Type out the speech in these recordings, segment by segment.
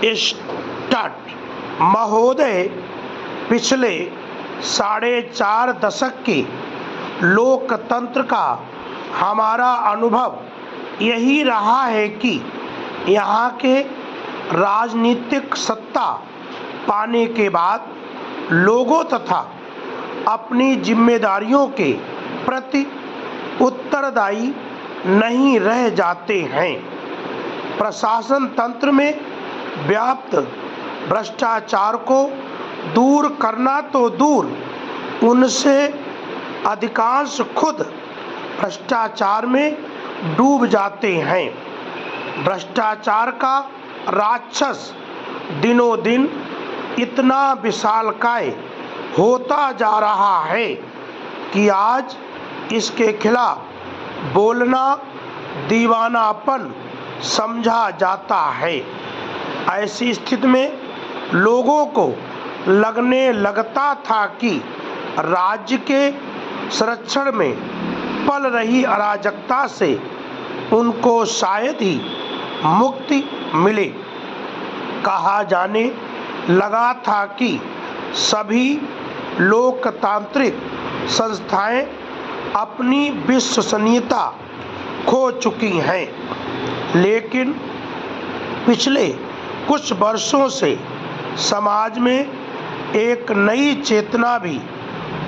स्टट महोदय, पिछले 4.5 दशक के लोकतंत्र का हमारा अनुभव यही रहा है कि यहाँ के राजनीतिक सत्ता पाने के बाद लोगों तथा अपनी जिम्मेदारियों के प्रति उत्तरदायी नहीं रह जाते हैं। प्रशासन तंत्र में व्याप्त भ्रष्टाचार को दूर करना तो दूर, उनसे अधिकांश खुद भ्रष्टाचार में डूब जाते हैं। भ्रष्टाचार का राक्षस दिनों दिन इतना विशालकाय होता जा रहा है कि आज इसके खिलाफ बोलना दीवानापन समझा जाता है। ऐसी स्थिति में लोगों को लगने लगता था कि राज्य के संरक्षण में पल रही अराजकता से उनको शायद ही मुक्ति मिले। कहा जाने लगा था कि सभी लोकतांत्रिक संस्थाएं अपनी विश्वसनीयता खो चुकी हैं, लेकिन पिछले कुछ वर्षों से समाज में एक नई चेतना भी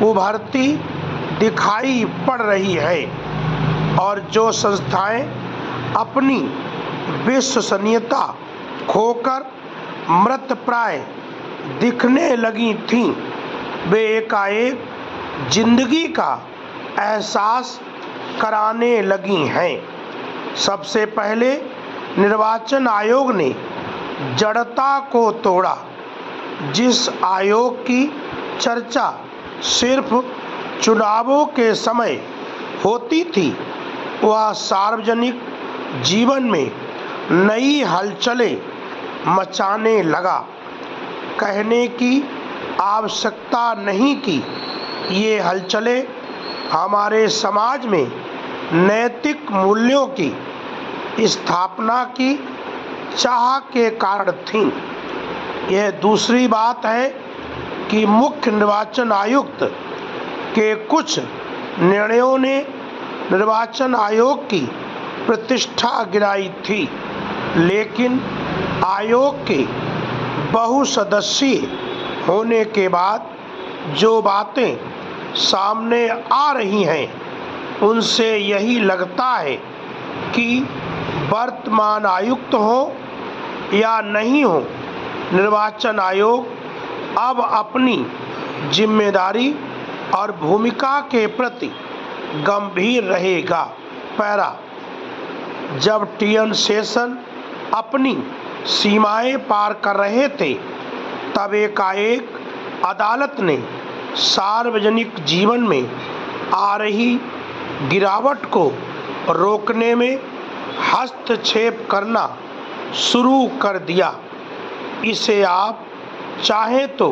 उभरती दिखाई पड़ रही है और जो संस्थाएं अपनी विश्वसनीयता खोकर मृतप्राय दिखने लगी थीं, वे एकाएक जिंदगी का एहसास कराने लगी हैं। सबसे पहले निर्वाचन आयोग ने जड़ता को तोड़ा। जिस आयोग की चर्चा सिर्फ चुनावों के समय होती थी, वह सार्वजनिक जीवन में नई हलचलें मचाने लगा। कहने की आवश्यकता नहीं कि ये हलचलें हमारे समाज में नैतिक मूल्यों की स्थापना की चाह के कारण थीं। यह दूसरी बात है कि मुख्य निर्वाचन आयुक्त के कुछ निर्णयों ने निर्वाचन आयोग की प्रतिष्ठा गिराई थी, लेकिन आयोग के बहुसदस्यीय होने के बाद जो बातें सामने आ रही हैं, उनसे यही लगता है कि वर्तमान आयुक्त हो या नहीं हो, निर्वाचन आयोग अब अपनी जिम्मेदारी और भूमिका के प्रति गंभीर रहेगा। पैरा, जब टीएन शेषन अपनी सीमाएं पार कर रहे थे, तब एकाएक अदालत ने सार्वजनिक जीवन में आ रही गिरावट को रोकने में हस्तक्षेप करना शुरू कर दिया। इसे आप चाहें तो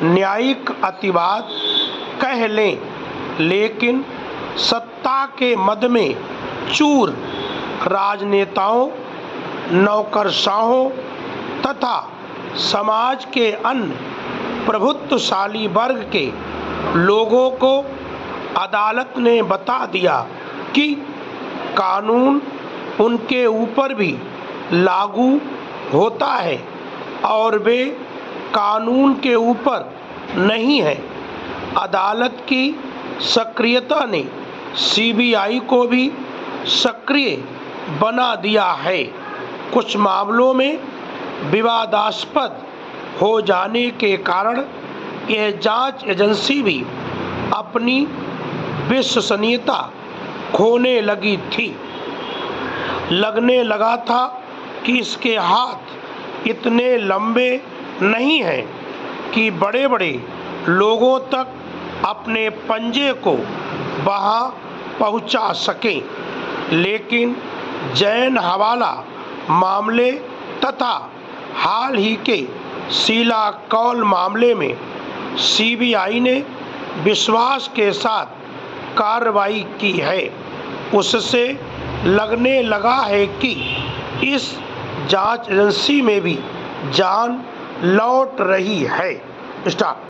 न्यायिक अतिवाद कह लें, लेकिन सत्ता के मद में चूर राजनेताओं, नौकरशाहों तथा समाज के अन्य प्रभुत्वशाली वर्ग के लोगों को अदालत ने बता दिया कि कानून उनके ऊपर भी लागू होता है और वे कानून के ऊपर नहीं है। अदालत की सक्रियता ने सीबीआई को भी सक्रिय बना दिया है। कुछ मामलों में विवादास्पद हो जाने के कारण यह जांच एजेंसी भी अपनी विश्वसनीयता खोने लगी थी। लगने लगा था कि इसके हाथ इतने लंबे नहीं हैं कि बड़े बड़े लोगों तक अपने पंजे को वहां पहुंचा सकें, लेकिन जैन हवाला मामले तथा हाल ही के शीला कौल मामले में सीबीआई ने विश्वास के साथ कार्रवाई की है। उससे लगने लगा है कि इस जांच एजेंसी में भी जान लौट रही है। स्टार्ट।